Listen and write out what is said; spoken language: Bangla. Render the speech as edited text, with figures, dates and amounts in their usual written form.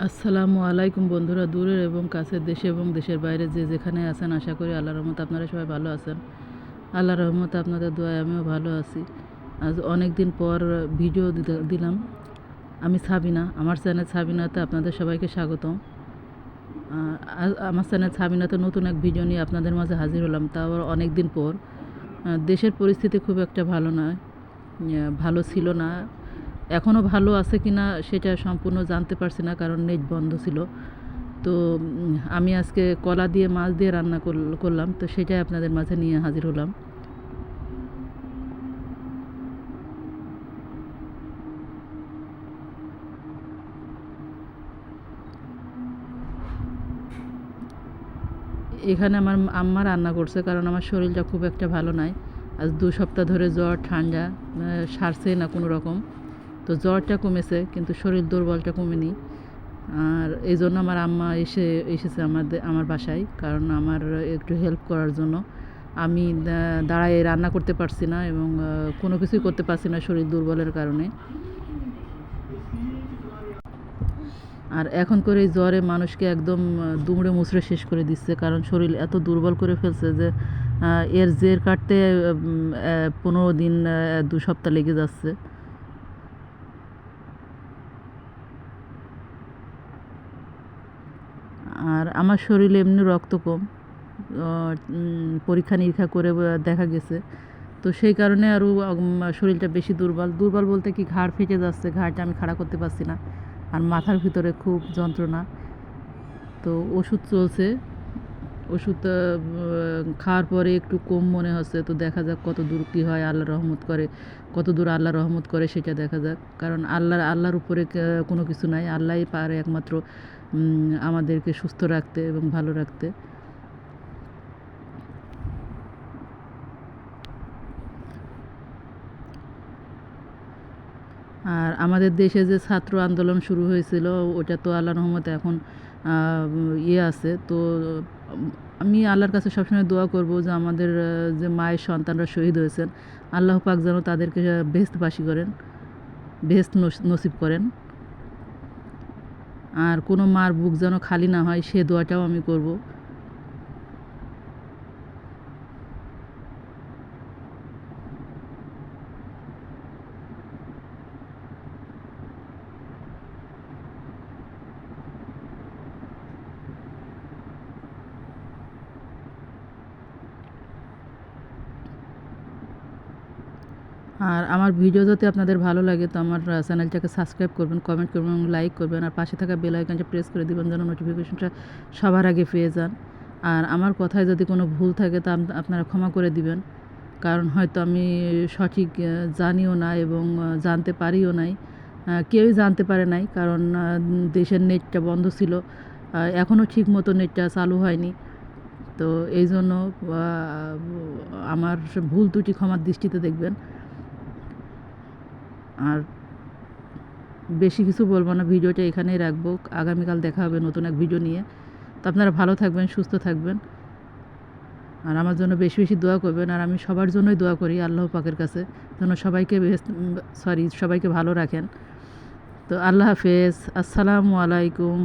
আসসালামু আলাইকুম বন্ধুরা, দূরের এবং কাছের, দেশে এবং দেশের বাইরে যে যেখানে আছেন, আশা করি আল্লাহর রহমতে আপনারা সবাই ভালো আছেন। আল্লাহর রহমতে আপনাদের দোয়ায় আমিও ভালো আছি। আজ অনেক দিন পর ভিডিও দিলাম। আমি সাবিনা, আমার চ্যানেল সাবিনাতে আপনাদের সবাইকে স্বাগতম। আমার চ্যানেল সাবিনাতে নতুন এক ভিডিও নিয়ে আপনাদের মাঝে হাজির হলাম, তাও অনেক দিন পর। দেশের পরিস্থিতি খুব একটা ভালো নয়, ভালো ছিল না। এখনও ভালো আছে কি না সেটা সম্পূর্ণ জানতে পারছি না, কারণ নেট বন্ধ ছিল। তো আমি আজকে কলা দিয়ে মাছ দিয়ে রান্না করলাম, তো সেটাই আপনাদের মাঝে নিয়ে হাজির হলাম। এখানে আমার আম্মা রান্না করছে, কারণ আমার শরীরটা খুব একটা ভালো নাই। আজ 2 সপ্তাহ ধরে জ্বর ঠান্ডা সারছে না কোনো রকম। তো জ্বরটা কমেছে কিন্তু শরীর দুর্বলটা কমেনি। আর এই জন্য আমার আম্মা এসেছে আমার বাসায়, কারণ আমার একটু হেল্প করার জন্য। আমি দাঁড়ায় রান্না করতে পারছি না এবং কোনো কিছুই করতে পারছি না শরীর দুর্বলের কারণে। আর এখন করে এই জ্বরে মানুষকে একদম দুমড়ে মুচড়ে শেষ করে দিচ্ছে, কারণ শরীর এত দুর্বল করে ফেলছে যে এর জের কাটতে 15 দিন 2 সপ্তাহ লেগে যাচ্ছে। আর আমার শরীরে এমনি রক্ত কম, পরীক্ষা নিরীক্ষা করে দেখা গেছে। তো সেই কারণে আরও শরীরটা বেশি দুর্বল বলতে কি, ঘাড় ফেটে যাচ্ছে, ঘাড়টা আমি খাড়া করতে পারছি না। আর মাথার ভিতরে খুব যন্ত্রণা। তো ওষুধ চলছে, ওষুধ খাওয়ার পরে একটু কম মনে হচ্ছে। তো দেখা যাক কত দূর কী হয়, আল্লাহ রহমত করে, কত দূর আল্লাহ রহমত করে সেটা দেখা যাক। কারণ আল্লাহর উপরে কোনো কিছু নাই, আল্লাহই পারে একমাত্র আমাদেরকে সুস্থ রাখতে এবং ভালো রাখতে। আর আমাদের দেশে যে ছাত্র আন্দোলন শুরু হয়েছিল, ওটা তো আল্লাহর রহমতে এখন আছে। তো আমি আল্লাহর কাছে সবসময় দোয়া করব যে আমাদের যে মায়ের সন্তানরা শহীদ হয়েছেন, আল্লাহ পাক যেন তাদেরকে বেহেশতবাসী করেন, বেহেশত নসিব করেন। আর কোনো মার বুক যেন খালি না হয়, সে দোয়াটাও আমি করব। আর আমার ভিডিও যদি আপনাদের ভালো লাগে, তো আমার চ্যানেলটাকে সাবস্ক্রাইব করবেন, কমেন্ট করবেন এবং লাইক করবেন। আর পাশে থাকা বেল আইকনটা প্রেস করে দিবেন যেন নোটিফিকেশনটা সবার আগে পেয়ে যান। আর আমার কথায় যদি কোনো ভুল থাকে তা আপনারা ক্ষমা করে দিবেন, কারণ হয়তো আমি সঠিক জানিও না এবং জানতে পারিও নাই। কেউই জানতে পারে নাই, কারণ দেশের নেটটা বন্ধ ছিল, এখনও ঠিক মতো নেটটা চালু হয়নি। তো এই জন্য আমার ভুল ত্রুটি ক্ষমার দৃষ্টিতে দেখবেন। আর বেশি কিছু বলবো না, ভিডিওটা এখানেই রাখবো। আগামীকাল দেখা হবে নতুন এক ভিডিও নিয়ে। তো আপনারা ভালো থাকবেন, সুস্থ থাকবেন, আর আমার জন্য বেশি বেশি দোয়া করবেন। আর আমি সবার জন্যই দোয়া করি আল্লাহ পাকের কাছে, যেন সবাইকে ভালো রাখেন। তো আল্লাহ হাফেজ, আসসালামু আলাইকুম।